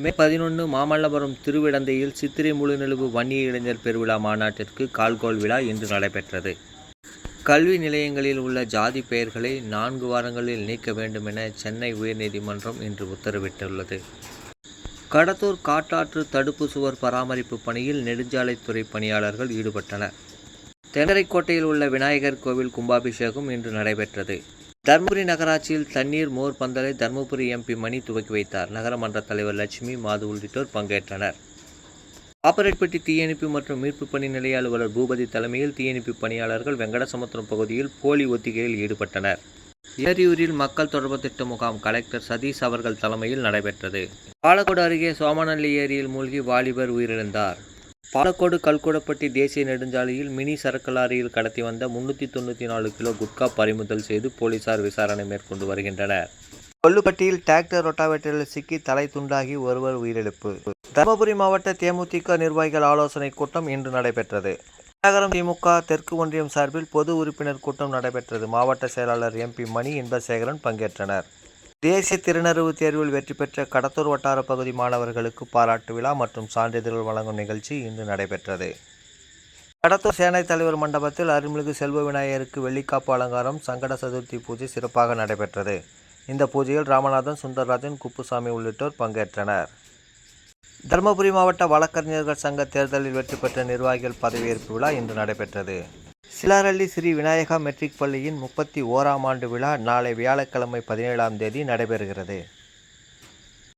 மே 11 மாமல்லபுரம் திருவிடந்தையில் சித்திரை முழுநிலவு வன்னிய இளைஞர் பெருவிழா மாநாட்டிற்கு கால்கோள் விழா இன்று நடைபெற்றது. கல்வி நிலையங்களில் உள்ள ஜாதி பெயர்களை 4 வாரங்களில் நீக்க வேண்டும் என சென்னை உயர்நீதிமன்றம் இன்று உத்தரவிட்டுள்ளது. கடத்தூர் காட்டாற்று தடுப்பு சுவர் பராமரிப்பு பணியில் நெடுஞ்சாலைத்துறை பணியாளர்கள் ஈடுபட்டனர். தென்னரைக்கோட்டையில் உள்ள விநாயகர் கோவில் கும்பாபிஷேகம் இன்று நடைபெற்றது. தர்மபுரி நகராட்சியில் தண்ணீர் மோர் பந்தலை தர்மபுரி எம்பி மணி துவக்கி வைத்தார். நகரமன்ற தலைவர் லட்சுமி, மாது உள்ளிட்டோர் பங்கேற்றனர். பாப்பரெட்பட்டி தீயணைப்பு மற்றும் மீட்பு பணி நிலைய அலுவலர் பூபதி தலைமையில் தீயணைப்பு பணியாளர்கள் வெங்கடசமுத்திரம் பகுதியில் போலி ஒத்திகையில் ஈடுபட்டனர். ஏரியூரில் மக்கள் தொடர்பு திட்ட முகாம் கலெக்டர் சதீஷ் அவர்கள் தலைமையில் நடைபெற்றது. பாலக்கோடு அருகே சோமநல்லி ஏரியில் மூழ்கி வாலிபர் உயிரிழந்தார். பாலக்கோடு கல்கோடப்பட்டி தேசிய நெடுஞ்சாலையில் மினி சரக்கு லாரியில் கடத்தி வந்த 394 கிலோ குட்கா பறிமுதல் செய்து போலீசார் விசாரணை மேற்கொண்டு வருகின்றனர். கொல்லுப்பட்டியில் டிராக்டர் ரொட்டாவேட்டரில் சிக்கி தலை துண்டாகி ஒருவர் உயிரிழப்பு. தர்மபுரி மாவட்ட தேமுதிக நிர்வாகிகள் ஆலோசனை கூட்டம் இன்று நடைபெற்றது. நகரம் திமுக தெற்கு ஒன்றியம் சார்பில் பொது உறுப்பினர் கூட்டம் நடைபெற்றது. மாவட்ட செயலாளர் எம்பி மணி, இன்பசேகரன் பங்கேற்றனர். தேசிய திறனறிவு தேர்வில் வெற்றி பெற்ற கடத்தூர் வட்டார பகுதி மாணவர்களுக்கு பாராட்டு விழா மற்றும் சான்றிதழ்கள் வழங்கும் நிகழ்ச்சி இன்று நடைபெற்றது. கடத்தூர் சேனை தலைவர் மண்டபத்தில் அருள்மிகு செல்வ விநாயகருக்கு வெள்ளிக்காப்பு அலங்காரம், சங்கட சதுர்த்தி பூஜை சிறப்பாக நடைபெற்றது. இந்த பூஜையில் ராமநாதன், சுந்தரராஜன், குப்புசாமி உள்ளிட்டோர் பங்கேற்றனர். தர்மபுரி மாவட்ட வழக்கறிஞர்கள் சங்க தேர்தலில் வெற்றி பெற்ற நிர்வாகிகள் பதவியேற்பு விழா இன்று நடைபெற்றது. சிலாரள்ளி ஸ்ரீ விநாயகா மெட்ரிக் பள்ளியின் 31ஆம் ஆண்டு விழா நாளை வியாழக்கிழமை 17ஆம் தேதி நடைபெறுகிறது.